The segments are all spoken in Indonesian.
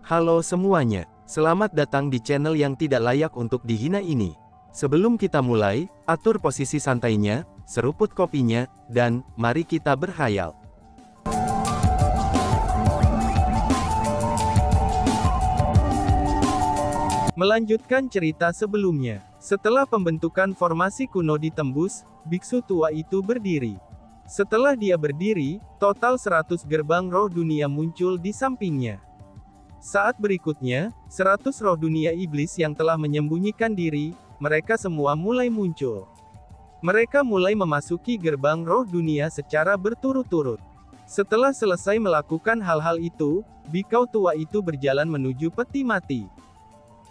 Halo semuanya, selamat datang di channel yang tidak layak untuk dihina ini. Sebelum kita mulai, atur posisi santainya, seruput kopinya, dan mari kita berkhayal. Melanjutkan cerita sebelumnya, setelah pembentukan formasi kuno ditembus, biksu tua itu berdiri. Setelah dia berdiri, total 100 gerbang roh dunia muncul di sampingnya. Saat berikutnya, 100 roh dunia iblis yang telah menyembunyikan diri, mereka semua mulai muncul. Mereka mulai memasuki gerbang roh dunia secara berturut-turut. Setelah selesai melakukan hal-hal itu, bikau tua itu berjalan menuju peti mati.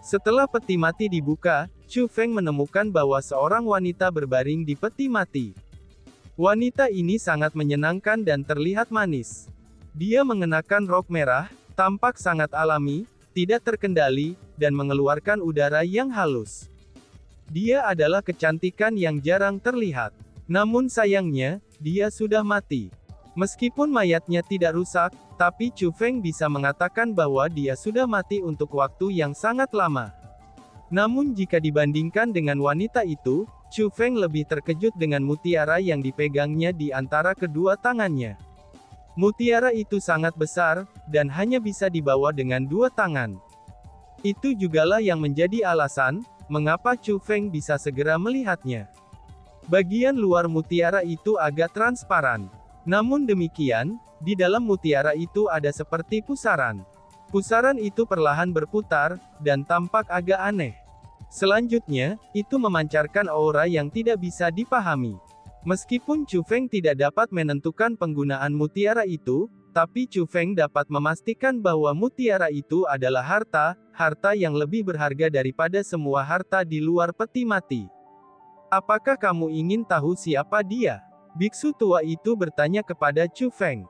Setelah peti mati dibuka, Chu Feng menemukan bahwa seorang wanita berbaring di peti mati. Wanita ini sangat menyenangkan dan terlihat manis. Dia mengenakan rok merah, tampak sangat alami, tidak terkendali, dan mengeluarkan udara yang halus. Dia adalah kecantikan yang jarang terlihat. Namun sayangnya, dia sudah mati. Meskipun mayatnya tidak rusak, tapi Chu Feng bisa mengatakan bahwa dia sudah mati untuk waktu yang sangat lama. Namun jika dibandingkan dengan wanita itu, Chu Feng lebih terkejut dengan mutiara yang dipegangnya di antara kedua tangannya. Mutiara itu sangat besar, dan hanya bisa dibawa dengan dua tangan. Itu jugalah yang menjadi alasan, mengapa Chu Feng bisa segera melihatnya. Bagian luar mutiara itu agak transparan. Namun demikian, di dalam mutiara itu ada seperti pusaran. Pusaran itu perlahan berputar, dan tampak agak aneh. Selanjutnya, itu memancarkan aura yang tidak bisa dipahami. Meskipun Chu Feng tidak dapat menentukan penggunaan mutiara itu, tapi Chu Feng dapat memastikan bahwa mutiara itu adalah harta yang lebih berharga daripada semua harta di luar peti mati. Apakah kamu ingin tahu siapa dia? Biksu tua itu bertanya kepada Chu Feng.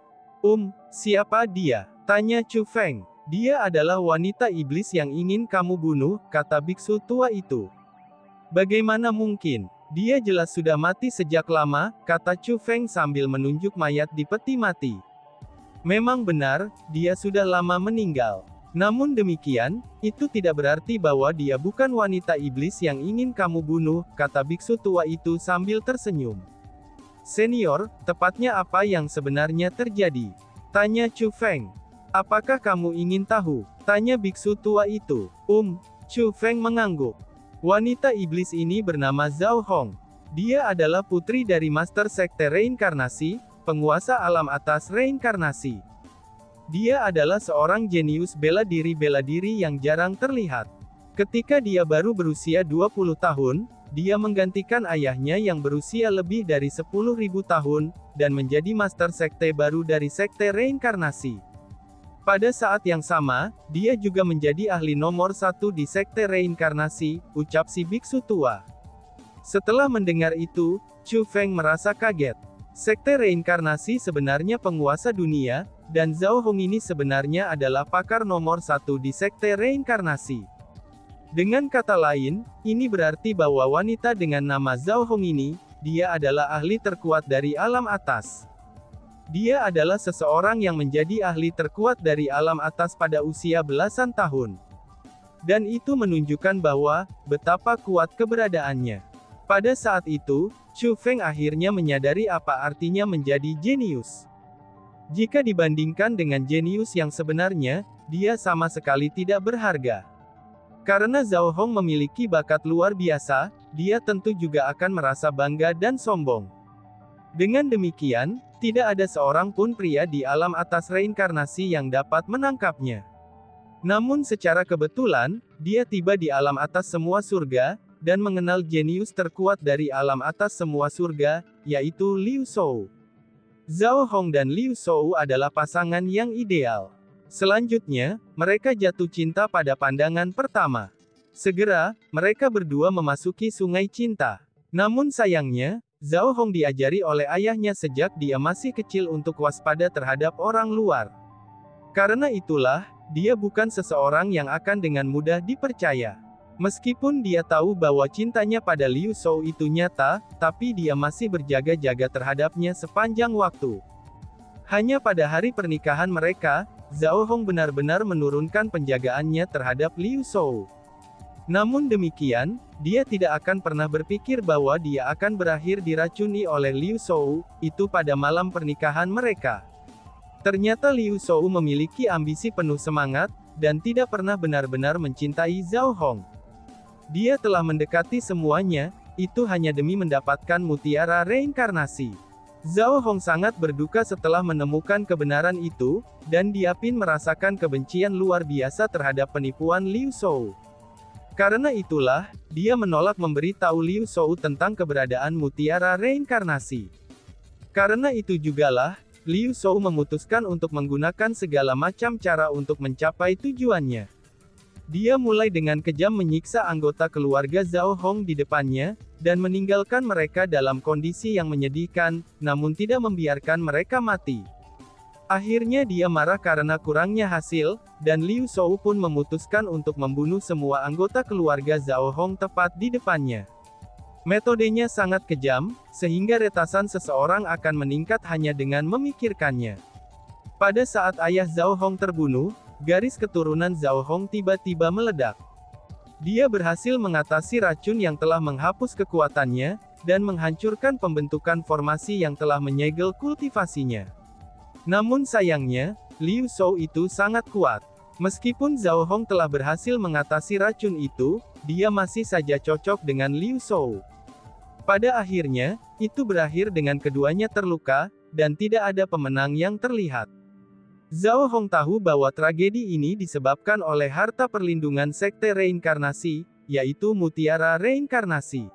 Siapa dia? Tanya Chu Feng. Dia adalah wanita iblis yang ingin kamu bunuh, kata biksu tua itu. Bagaimana mungkin? Dia jelas sudah mati sejak lama, kata Chu Feng sambil menunjuk mayat di peti mati. Memang benar, dia sudah lama meninggal. Namun demikian, itu tidak berarti bahwa dia bukan wanita iblis yang ingin kamu bunuh, kata biksu tua itu sambil tersenyum. Senior, tepatnya apa yang sebenarnya terjadi? Tanya Chu Feng. Apakah kamu ingin tahu? Tanya biksu tua itu. Chu Feng mengangguk. Wanita iblis ini bernama Zhao Hong. Dia adalah putri dari Master Sekte Reinkarnasi, penguasa alam atas reinkarnasi. Dia adalah seorang jenius bela diri yang jarang terlihat. Ketika dia baru berusia 20 tahun, dia menggantikan ayahnya yang berusia lebih dari 10.000 tahun, dan menjadi Master Sekte baru dari Sekte Reinkarnasi. Pada saat yang sama, dia juga menjadi ahli nomor 1 di Sekte Reinkarnasi, ucap si biksu tua. Setelah mendengar itu, Chu Feng merasa kaget. Sekte Reinkarnasi sebenarnya penguasa dunia, dan Zhao Hong ini sebenarnya adalah pakar nomor 1 di Sekte Reinkarnasi. Dengan kata lain, ini berarti bahwa wanita dengan nama Zhao Hong ini, dia adalah ahli terkuat dari alam atas. Dia adalah seseorang yang menjadi ahli terkuat dari alam atas pada usia belasan tahun. Dan itu menunjukkan bahwa, betapa kuat keberadaannya. Pada saat itu, Chu Feng akhirnya menyadari apa artinya menjadi jenius. Jika dibandingkan dengan jenius yang sebenarnya, dia sama sekali tidak berharga. Karena Zhao Hong memiliki bakat luar biasa, dia tentu juga akan merasa bangga dan sombong. Dengan demikian, tidak ada seorang pun pria di alam atas reinkarnasi yang dapat menangkapnya. Namun secara kebetulan, dia tiba di alam atas semua surga, dan mengenal jenius terkuat dari alam atas semua surga, yaitu Liu Shou. Zhao Hong dan Liu Shou adalah pasangan yang ideal. Selanjutnya, mereka jatuh cinta pada pandangan pertama. Segera, mereka berdua memasuki sungai cinta. Namun sayangnya, Zhao Hong diajari oleh ayahnya sejak dia masih kecil untuk waspada terhadap orang luar. Karena itulah, dia bukan seseorang yang akan dengan mudah dipercaya. Meskipun dia tahu bahwa cintanya pada Liu Shou itu nyata, tapi dia masih berjaga-jaga terhadapnya sepanjang waktu. Hanya pada hari pernikahan mereka, Zhao Hong benar-benar menurunkan penjagaannya terhadap Liu Shou. Namun demikian, dia tidak akan pernah berpikir bahwa dia akan berakhir diracuni oleh Liu Shou, itu pada malam pernikahan mereka. Ternyata Liu Shou memiliki ambisi penuh semangat, dan tidak pernah benar-benar mencintai Zhao Hong. Dia telah mendekati semuanya, itu hanya demi mendapatkan mutiara reinkarnasi. Zhao Hong sangat berduka setelah menemukan kebenaran itu, dan dia pun merasakan kebencian luar biasa terhadap penipuan Liu Shou. Karena itulah, dia menolak memberitahu Liu Shou tentang keberadaan mutiara reinkarnasi. Karena itu jugalah, Liu Shou memutuskan untuk menggunakan segala macam cara untuk mencapai tujuannya. Dia mulai dengan kejam menyiksa anggota keluarga Zhao Hong di depannya, dan meninggalkan mereka dalam kondisi yang menyedihkan, namun tidak membiarkan mereka mati. Akhirnya dia marah karena kurangnya hasil, dan Liu Shou pun memutuskan untuk membunuh semua anggota keluarga Zhao Hong tepat di depannya. Metodenya sangat kejam, sehingga retasan seseorang akan meningkat hanya dengan memikirkannya. Pada saat ayah Zhao Hong terbunuh, garis keturunan Zhao Hong tiba-tiba meledak. Dia berhasil mengatasi racun yang telah menghapus kekuatannya, dan menghancurkan pembentukan formasi yang telah menyegel kultivasinya. Namun sayangnya, Liu Shou itu sangat kuat. Meskipun Zhao Hong telah berhasil mengatasi racun itu, dia masih saja cocok dengan Liu Shou. Pada akhirnya, itu berakhir dengan keduanya terluka, dan tidak ada pemenang yang terlihat. Zhao Hong tahu bahwa tragedi ini disebabkan oleh harta perlindungan sekte reinkarnasi, yaitu mutiara reinkarnasi.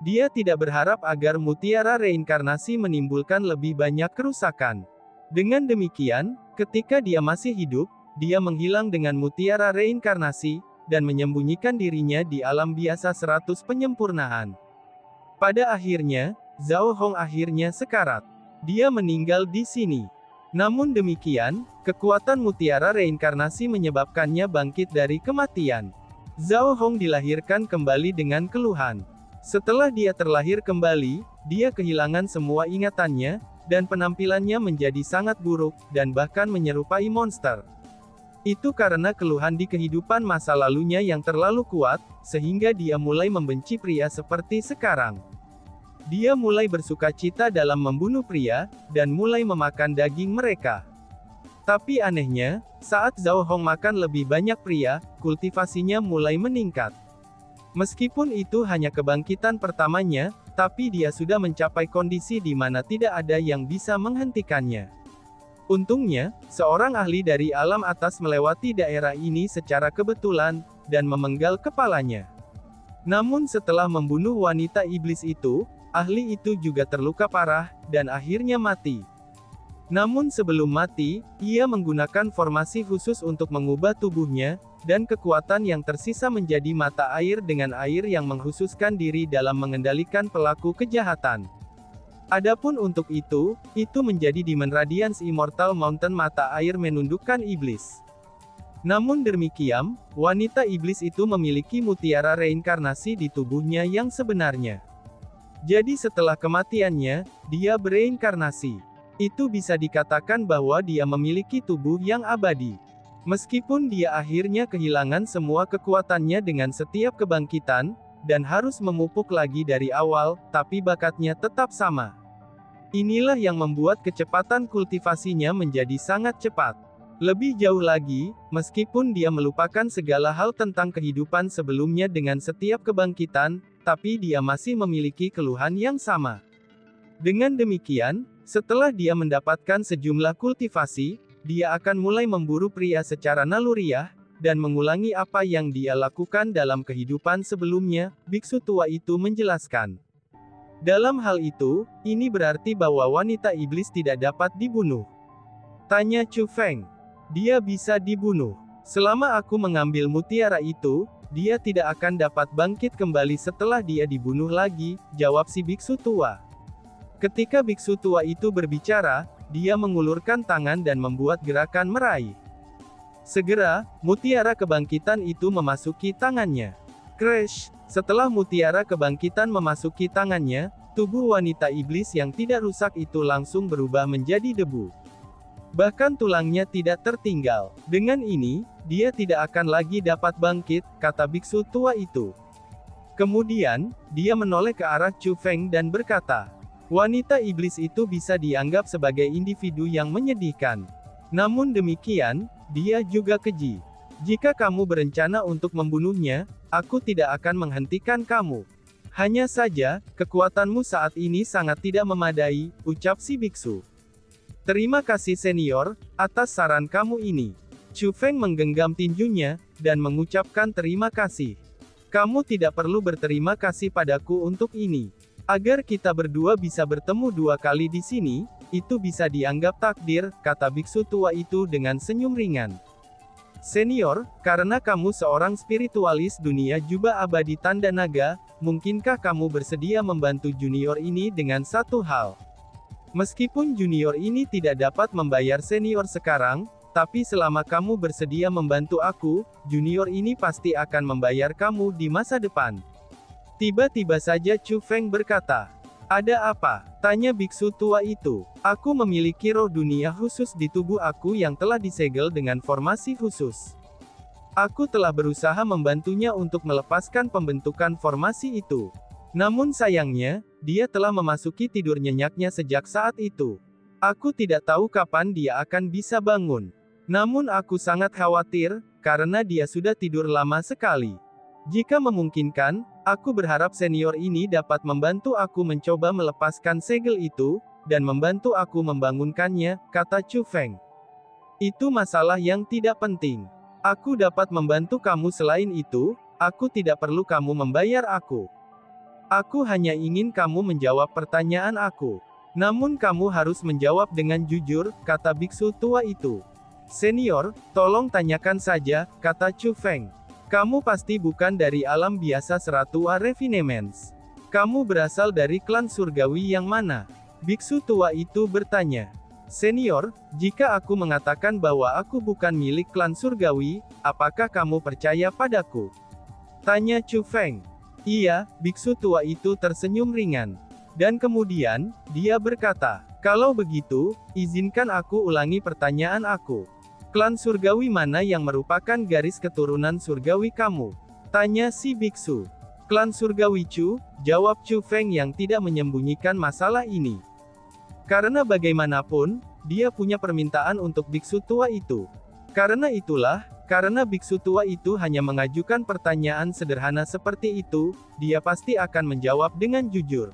Dia tidak berharap agar mutiara reinkarnasi menimbulkan lebih banyak kerusakan. Dengan demikian, ketika dia masih hidup, dia menghilang dengan mutiara reinkarnasi, dan menyembunyikan dirinya di alam biasa 100 penyempurnaan. Pada akhirnya, Zhao Hong akhirnya sekarat. Dia meninggal di sini. Namun demikian, kekuatan mutiara reinkarnasi menyebabkannya bangkit dari kematian. Zhao Hong dilahirkan kembali dengan keluhan. Setelah dia terlahir kembali, dia kehilangan semua ingatannya, dan penampilannya menjadi sangat buruk, dan bahkan menyerupai monster. Itu karena keluhan di kehidupan masa lalunya yang terlalu kuat, sehingga dia mulai membenci pria seperti sekarang. Dia mulai bersukacita dalam membunuh pria, dan mulai memakan daging mereka. Tapi anehnya, saat Zhao Hong makan lebih banyak pria, kultivasinya mulai meningkat. Meskipun itu hanya kebangkitan pertamanya, tapi dia sudah mencapai kondisi di mana tidak ada yang bisa menghentikannya. Untungnya, seorang ahli dari alam atas melewati daerah ini secara kebetulan, dan memenggal kepalanya. Namun setelah membunuh wanita iblis itu, ahli itu juga terluka parah, dan akhirnya mati. Namun sebelum mati, ia menggunakan formasi khusus untuk mengubah tubuhnya, dan kekuatan yang tersisa menjadi mata air dengan air yang mengkhususkan diri dalam mengendalikan pelaku kejahatan. Adapun untuk itu menjadi Demon Radiance Immortal Mountain mata air menundukkan iblis. Namun demikian, wanita iblis itu memiliki mutiara reinkarnasi di tubuhnya yang sebenarnya. Jadi setelah kematiannya, dia bereinkarnasi. Itu bisa dikatakan bahwa dia memiliki tubuh yang abadi. Meskipun dia akhirnya kehilangan semua kekuatannya dengan setiap kebangkitan, dan harus memupuk lagi dari awal, tapi bakatnya tetap sama. Inilah yang membuat kecepatan kultivasinya menjadi sangat cepat. Lebih jauh lagi, meskipun dia melupakan segala hal tentang kehidupan sebelumnya dengan setiap kebangkitan, tapi dia masih memiliki keluhan yang sama. Dengan demikian, setelah dia mendapatkan sejumlah kultivasi, dia akan mulai memburu pria secara naluriah, dan mengulangi apa yang dia lakukan dalam kehidupan sebelumnya, biksu tua itu menjelaskan. Dalam hal itu, ini berarti bahwa wanita iblis tidak dapat dibunuh. Tanya Chu Feng. Dia bisa dibunuh. Selama aku mengambil mutiara itu, dia tidak akan dapat bangkit kembali setelah dia dibunuh lagi, jawab si biksu tua. Ketika biksu tua itu berbicara, dia mengulurkan tangan dan membuat gerakan meraih. Segera, mutiara kebangkitan itu memasuki tangannya. Crash! Setelah mutiara kebangkitan memasuki tangannya, tubuh wanita iblis yang tidak rusak itu langsung berubah menjadi debu. Bahkan tulangnya tidak tertinggal. Dengan ini, dia tidak akan lagi dapat bangkit, kata biksu tua itu. Kemudian, dia menoleh ke arah Chu Feng dan berkata, wanita iblis itu bisa dianggap sebagai individu yang menyedihkan. Namun demikian, dia juga keji. Jika kamu berencana untuk membunuhnya, aku tidak akan menghentikan kamu. Hanya saja, kekuatanmu saat ini sangat tidak memadai, ucap si biksu. Terima kasih senior, atas saran kamu ini. Chu Feng menggenggam tinjunya, dan mengucapkan terima kasih. Kamu tidak perlu berterima kasih padaku untuk ini. Agar kita berdua bisa bertemu 2 kali di sini, itu bisa dianggap takdir, kata biksu tua itu dengan senyum ringan. Senior, karena kamu seorang spiritualis dunia jubah abadi tanda naga, mungkinkah kamu bersedia membantu junior ini dengan satu hal? Meskipun junior ini tidak dapat membayar senior sekarang, tapi selama kamu bersedia membantu aku, junior ini pasti akan membayar kamu di masa depan. Tiba-tiba saja Chu Feng berkata, ada apa? Tanya biksu tua itu. Aku memiliki roh dunia khusus di tubuh aku yang telah disegel dengan formasi khusus. Aku telah berusaha membantunya untuk melepaskan pembentukan formasi itu. Namun sayangnya, dia telah memasuki tidur nyenyaknya sejak saat itu. Aku tidak tahu kapan dia akan bisa bangun. Namun aku sangat khawatir, karena dia sudah tidur lama sekali. Jika memungkinkan, aku berharap senior ini dapat membantu aku mencoba melepaskan segel itu, dan membantu aku membangunkannya, kata Chu Feng. Itu masalah yang tidak penting. Aku dapat membantu kamu selain itu, aku tidak perlu kamu membayar aku. Aku hanya ingin kamu menjawab pertanyaan aku. Namun kamu harus menjawab dengan jujur, kata biksu tua itu. Senior, tolong tanyakan saja, kata Chu Feng. Kamu pasti bukan dari alam biasa Seratua Refinements. Kamu berasal dari klan surgawi yang mana? Biksu tua itu bertanya. Senior, jika aku mengatakan bahwa aku bukan milik klan surgawi, apakah kamu percaya padaku? Tanya Chu Feng. Iya, biksu tua itu tersenyum ringan. Dan kemudian, dia berkata, kalau begitu, izinkan aku ulangi pertanyaan aku. Klan surgawi mana yang merupakan garis keturunan surgawi kamu? Tanya si biksu. Klan surgawi Chu, jawab Chu Feng yang tidak menyembunyikan masalah ini. Karena bagaimanapun, dia punya permintaan untuk biksu tua itu. Karena itulah, karena biksu tua itu hanya mengajukan pertanyaan sederhana seperti itu, dia pasti akan menjawab dengan jujur.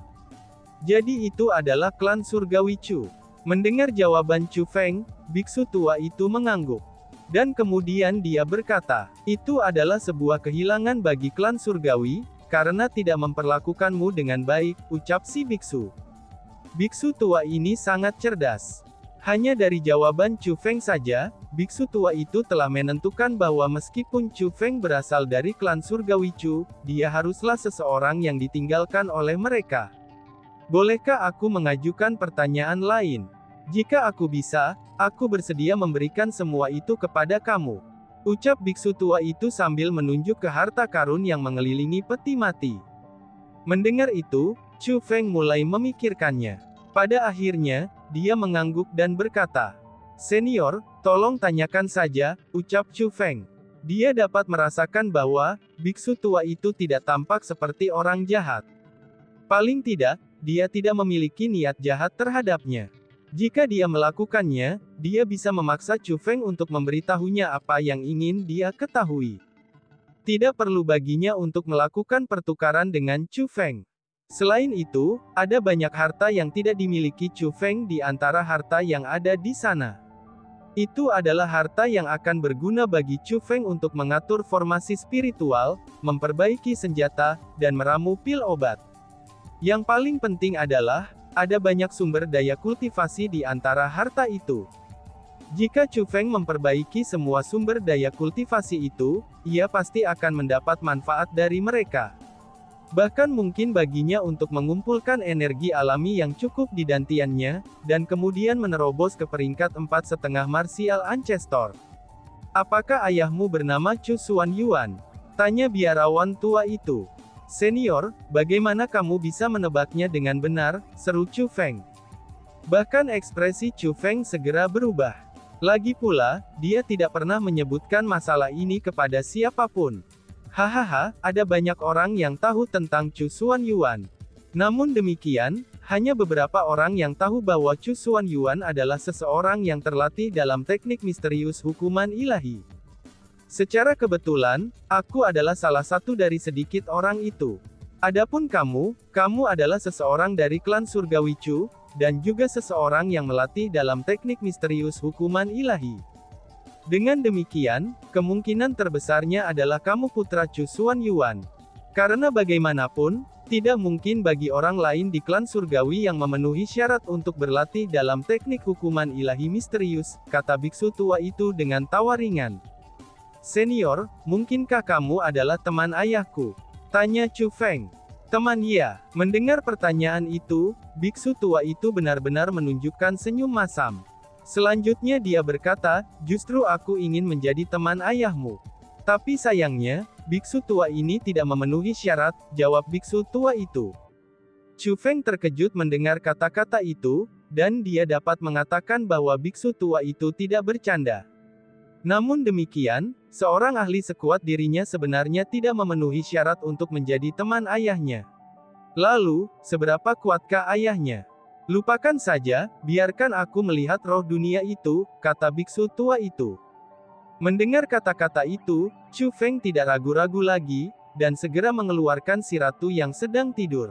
Jadi itu adalah klan surgawi Chu. Mendengar jawaban Chu Feng, biksu tua itu mengangguk. Dan kemudian dia berkata, itu adalah sebuah kehilangan bagi klan surgawi, karena tidak memperlakukanmu dengan baik, ucap si biksu. Biksu tua ini sangat cerdas. Hanya dari jawaban Chu Feng saja, biksu tua itu telah menentukan bahwa meskipun Chu Feng berasal dari klan surgawi Chu, dia haruslah seseorang yang ditinggalkan oleh mereka. Bolehkah aku mengajukan pertanyaan lain? Jika aku bisa, aku bersedia memberikan semua itu kepada kamu. Ucap biksu tua itu sambil menunjuk ke harta karun yang mengelilingi peti mati. Mendengar itu, Chu Feng mulai memikirkannya. Pada akhirnya, dia mengangguk dan berkata, Senior, tolong tanyakan saja, ucap Chu Feng. Dia dapat merasakan bahwa, biksu tua itu tidak tampak seperti orang jahat. Paling tidak, dia tidak memiliki niat jahat terhadapnya. Jika dia melakukannya, dia bisa memaksa Chu Feng untuk memberitahunya apa yang ingin dia ketahui. Tidak perlu baginya untuk melakukan pertukaran dengan Chu Feng. Selain itu, ada banyak harta yang tidak dimiliki Chu Feng di antara harta yang ada di sana. Itu adalah harta yang akan berguna bagi Chu Feng untuk mengatur formasi spiritual, memperbaiki senjata, dan meramu pil obat. Yang paling penting adalah, ada banyak sumber daya kultivasi di antara harta itu. Jika Chu Feng memperbaiki semua sumber daya kultivasi itu, ia pasti akan mendapat manfaat dari mereka. Bahkan mungkin baginya untuk mengumpulkan energi alami yang cukup di dantiannya, dan kemudian menerobos ke peringkat 4,5 martial ancestor. Apakah ayahmu bernama Chu Xuan Yuan? Tanya biarawan tua itu. Senior, bagaimana kamu bisa menebaknya dengan benar, seru Chu Feng. Bahkan ekspresi Chu Feng segera berubah. Lagi pula, dia tidak pernah menyebutkan masalah ini kepada siapapun. Hahaha, ada banyak orang yang tahu tentang Chu Xuanyuan. Namun demikian, hanya beberapa orang yang tahu bahwa Chu Xuanyuan adalah seseorang yang terlatih dalam teknik misterius hukuman ilahi. Secara kebetulan, aku adalah salah satu dari sedikit orang itu. Adapun kamu adalah seseorang dari klan surgawi Chu, dan juga seseorang yang melatih dalam teknik misterius hukuman ilahi. Dengan demikian, kemungkinan terbesarnya adalah kamu putra Chu Xuanyuan. Karena bagaimanapun, tidak mungkin bagi orang lain di klan surgawi yang memenuhi syarat untuk berlatih dalam teknik hukuman ilahi misterius, kata biksu tua itu dengan tawa ringan. Senior, mungkinkah kamu adalah teman ayahku? Tanya Chu Feng. Teman ya. Mendengar pertanyaan itu, biksu tua itu benar-benar menunjukkan senyum masam. Selanjutnya dia berkata, justru aku ingin menjadi teman ayahmu. Tapi sayangnya, biksu tua ini tidak memenuhi syarat, jawab biksu tua itu. Chu Feng terkejut mendengar kata-kata itu, dan dia dapat mengatakan bahwa biksu tua itu tidak bercanda. Namun demikian, seorang ahli sekuat dirinya sebenarnya tidak memenuhi syarat untuk menjadi teman ayahnya. Lalu, seberapa kuatkah ayahnya? Lupakan saja, biarkan aku melihat roh dunia itu, kata biksu tua itu. Mendengar kata-kata itu, Chu Feng tidak ragu-ragu lagi, dan segera mengeluarkan si ratu yang sedang tidur.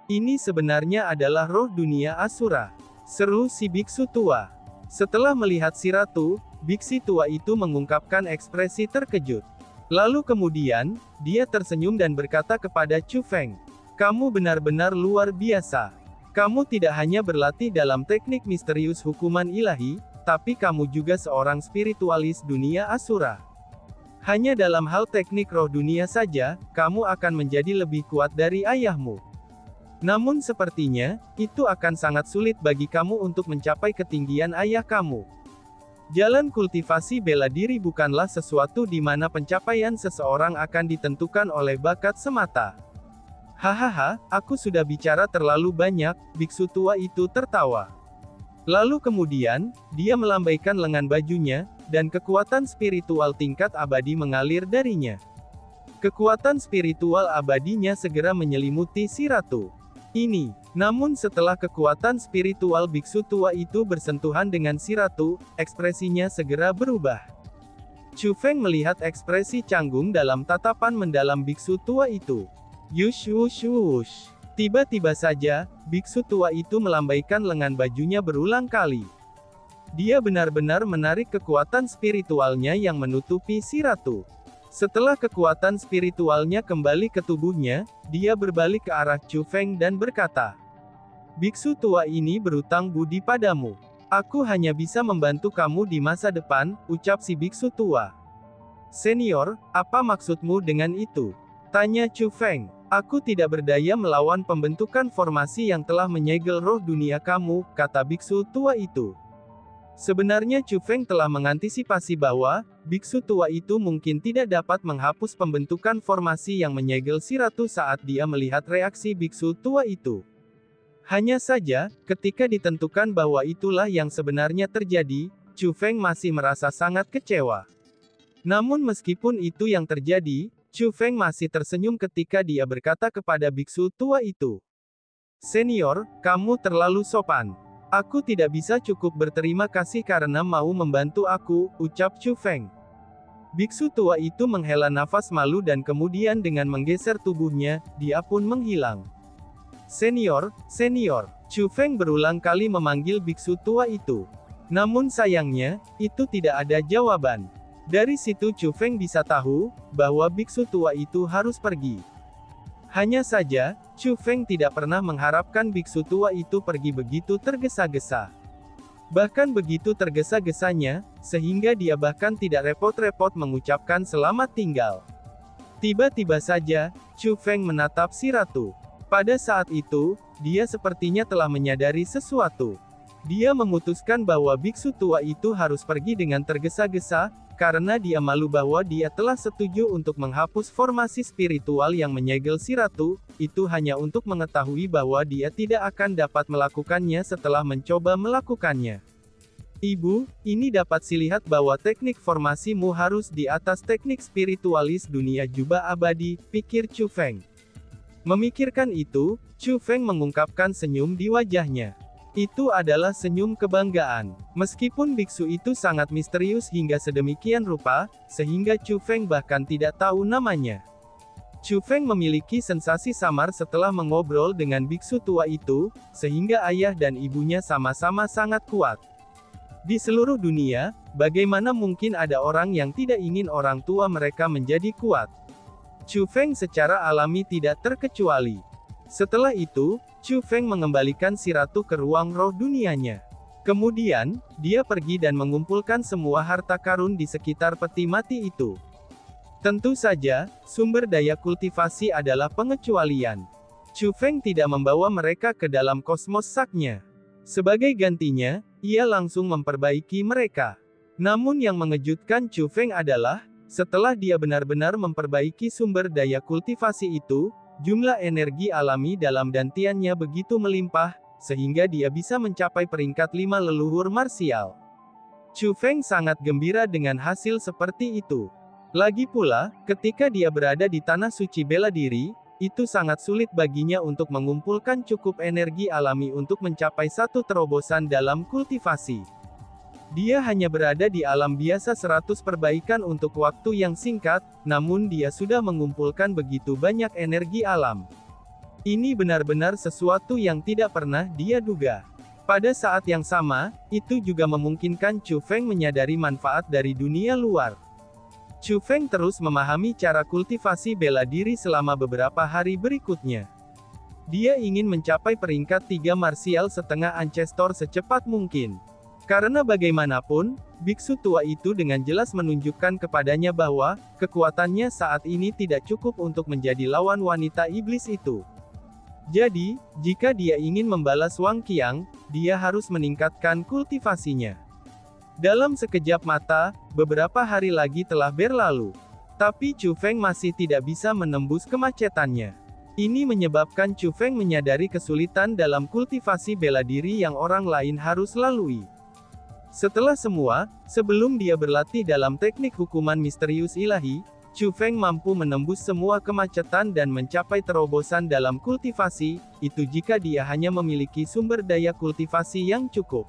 Ini sebenarnya adalah roh dunia Asura, seru si biksu tua. Setelah melihat si ratu, biksu tua itu mengungkapkan ekspresi terkejut. Lalu kemudian, dia tersenyum dan berkata kepada Chu Feng, kamu benar-benar luar biasa. Kamu tidak hanya berlatih dalam teknik misterius hukuman ilahi, tapi kamu juga seorang spiritualis dunia Asura. Hanya dalam hal teknik roh dunia saja, kamu akan menjadi lebih kuat dari ayahmu. Namun sepertinya, itu akan sangat sulit bagi kamu untuk mencapai ketinggian ayah kamu. Jalan kultivasi bela diri bukanlah sesuatu di mana pencapaian seseorang akan ditentukan oleh bakat semata. Hahaha, aku sudah bicara terlalu banyak, biksu tua itu tertawa. Lalu kemudian, dia melambaikan lengan bajunya, dan kekuatan spiritual tingkat abadi mengalir darinya. Kekuatan spiritual abadinya segera menyelimuti si ratu. Namun setelah kekuatan spiritual biksu tua itu bersentuhan dengan si ratu, ekspresinya segera berubah. Chu Feng melihat ekspresi canggung dalam tatapan mendalam biksu tua itu. Yush wush wush. Tiba-tiba saja, biksu tua itu melambaikan lengan bajunya berulang kali. Dia benar-benar menarik kekuatan spiritualnya yang menutupi si ratu. Setelah kekuatan spiritualnya kembali ke tubuhnya, dia berbalik ke arah Chu Feng dan berkata, biksu tua ini berutang budi padamu. Aku hanya bisa membantu kamu di masa depan, ucap si biksu tua. Senior, apa maksudmu dengan itu? Tanya Chu Feng. Aku tidak berdaya melawan pembentukan formasi yang telah menyegel roh dunia kamu, kata biksu tua itu. Sebenarnya Chu Feng telah mengantisipasi bahwa, biksu tua itu mungkin tidak dapat menghapus pembentukan formasi yang menyegel si ratu saat dia melihat reaksi biksu tua itu. Hanya saja, ketika ditentukan bahwa itulah yang sebenarnya terjadi, Chu Feng masih merasa sangat kecewa. Namun meskipun itu yang terjadi, Chu Feng masih tersenyum ketika dia berkata kepada biksu tua itu. Senior, kamu terlalu sopan. Aku tidak bisa cukup berterima kasih karena mau membantu aku, ucap Chu Feng. Biksu tua itu menghela nafas malu dan kemudian dengan menggeser tubuhnya, dia pun menghilang. Senior, senior, Chu Feng berulang kali memanggil biksu tua itu. Namun sayangnya, itu tidak ada jawaban. Dari situ Chu Feng bisa tahu, bahwa biksu tua itu harus pergi. Hanya saja, Chu Feng tidak pernah mengharapkan biksu tua itu pergi begitu tergesa-gesa. Bahkan begitu tergesa-gesanya, sehingga dia bahkan tidak repot-repot mengucapkan selamat tinggal. Tiba-tiba saja, Chu Feng menatap si ratu. Pada saat itu, dia sepertinya telah menyadari sesuatu. Dia memutuskan bahwa biksu tua itu harus pergi dengan tergesa-gesa, karena dia malu bahwa dia telah setuju untuk menghapus formasi spiritual yang menyegel si ratu, itu hanya untuk mengetahui bahwa dia tidak akan dapat melakukannya setelah mencoba melakukannya. Ibu, ini dapat dilihat bahwa teknik formasimu harus di atas teknik spiritualis dunia jubah abadi, pikir Chu Feng. Memikirkan itu, Chu Feng mengungkapkan senyum di wajahnya. Itu adalah senyum kebanggaan. Meskipun biksu itu sangat misterius hingga sedemikian rupa, sehingga Chu Feng bahkan tidak tahu namanya. Chu Feng memiliki sensasi samar setelah mengobrol dengan biksu tua itu, sehingga ayah dan ibunya sama-sama sangat kuat. Di seluruh dunia, bagaimana mungkin ada orang yang tidak ingin orang tua mereka menjadi kuat? Chu Feng secara alami tidak terkecuali. Setelah itu, Chu Feng mengembalikan si ratu ke ruang roh dunianya. Kemudian, dia pergi dan mengumpulkan semua harta karun di sekitar peti mati itu. Tentu saja, sumber daya kultivasi adalah pengecualian. Chu Feng tidak membawa mereka ke dalam kosmos saknya. Sebagai gantinya, ia langsung memperbaiki mereka. Namun yang mengejutkan Chu Feng adalah, setelah dia benar-benar memperbaiki sumber daya kultivasi itu, jumlah energi alami dalam dantiannya begitu melimpah, sehingga dia bisa mencapai peringkat 5 leluhur marsial. Chu Feng sangat gembira dengan hasil seperti itu. Lagi pula, ketika dia berada di tanah suci bela diri, itu sangat sulit baginya untuk mengumpulkan cukup energi alami untuk mencapai satu terobosan dalam kultivasi. Dia hanya berada di alam biasa 100 perbaikan untuk waktu yang singkat, namun dia sudah mengumpulkan begitu banyak energi alam. Ini benar-benar sesuatu yang tidak pernah dia duga. Pada saat yang sama, itu juga memungkinkan Chu Feng menyadari manfaat dari dunia luar. Chu Feng terus memahami cara kultivasi bela diri selama beberapa hari berikutnya. Dia ingin mencapai peringkat 3 marsial setengah ancestor secepat mungkin. Karena bagaimanapun, biksu tua itu dengan jelas menunjukkan kepadanya bahwa, kekuatannya saat ini tidak cukup untuk menjadi lawan wanita iblis itu. Jadi, jika dia ingin membalas Wang Qiang, dia harus meningkatkan kultivasinya. Dalam sekejap mata, beberapa hari lagi telah berlalu. Tapi Chu Feng masih tidak bisa menembus kemacetannya. Ini menyebabkan Chu Feng menyadari kesulitan dalam kultivasi bela diri yang orang lain harus lalui. Setelah semua, sebelum dia berlatih dalam teknik hukuman misterius ilahi, Chu Feng mampu menembus semua kemacetan dan mencapai terobosan dalam kultivasi, itu jika dia hanya memiliki sumber daya kultivasi yang cukup.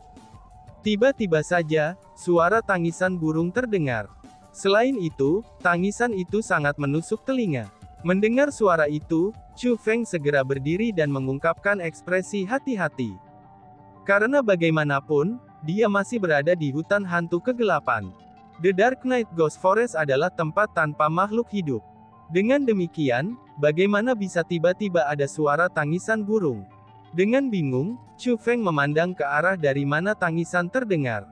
Tiba-tiba saja, suara tangisan burung terdengar. Selain itu, tangisan itu sangat menusuk telinga. Mendengar suara itu, Chu Feng segera berdiri dan mengungkapkan ekspresi hati-hati. Karena bagaimanapun, dia masih berada di hutan hantu kegelapan. The Dark Knight Ghost Forest adalah tempat tanpa makhluk hidup. Dengan demikian, bagaimana bisa tiba-tiba ada suara tangisan burung? Dengan bingung, Chu Feng memandang ke arah dari mana tangisan terdengar.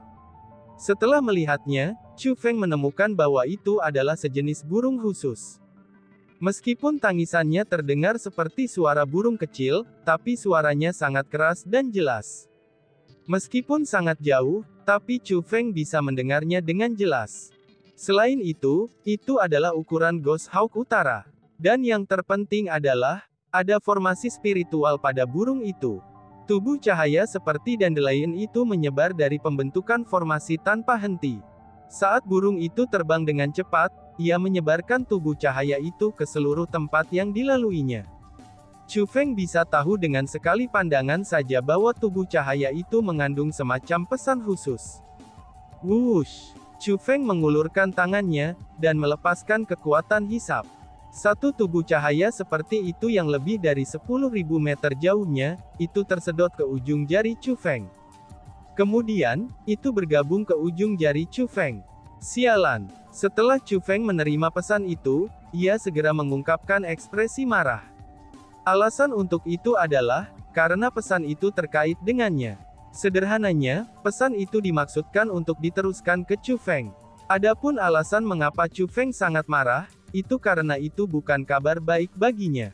Setelah melihatnya, Chu Feng menemukan bahwa itu adalah sejenis burung khusus. Meskipun tangisannya terdengar seperti suara burung kecil, tapi suaranya sangat keras dan jelas. Meskipun sangat jauh, tapi Chu Feng bisa mendengarnya dengan jelas. Selain itu adalah ukuran Ghost Hawk Utara. Dan yang terpenting adalah, ada formasi spiritual pada burung itu. Tubuh cahaya seperti dandelion itu menyebar dari pembentukan formasi tanpa henti. Saat burung itu terbang dengan cepat, ia menyebarkan tubuh cahaya itu ke seluruh tempat yang dilaluinya. Chu Feng bisa tahu dengan sekali pandangan saja bahwa tubuh cahaya itu mengandung semacam pesan khusus. Wush! Chu Feng mengulurkan tangannya, dan melepaskan kekuatan hisap. Satu tubuh cahaya seperti itu yang lebih dari 10.000 meter jauhnya, itu tersedot ke ujung jari Chu Feng. Kemudian, itu bergabung ke ujung jari Chu Feng. Sialan! Setelah Chu Feng menerima pesan itu, ia segera mengungkapkan ekspresi marah. Alasan untuk itu adalah, karena pesan itu terkait dengannya. Sederhananya, pesan itu dimaksudkan untuk diteruskan ke Chu Feng. Adapun alasan mengapa Chu Feng sangat marah, itu karena itu bukan kabar baik baginya.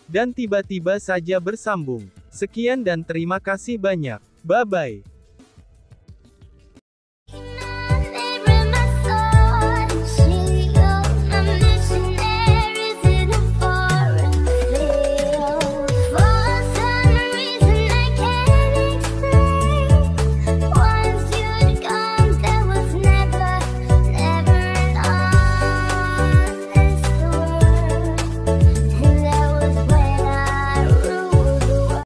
Dan tiba-tiba saja bersambung. Sekian dan terima kasih banyak. Bye-bye.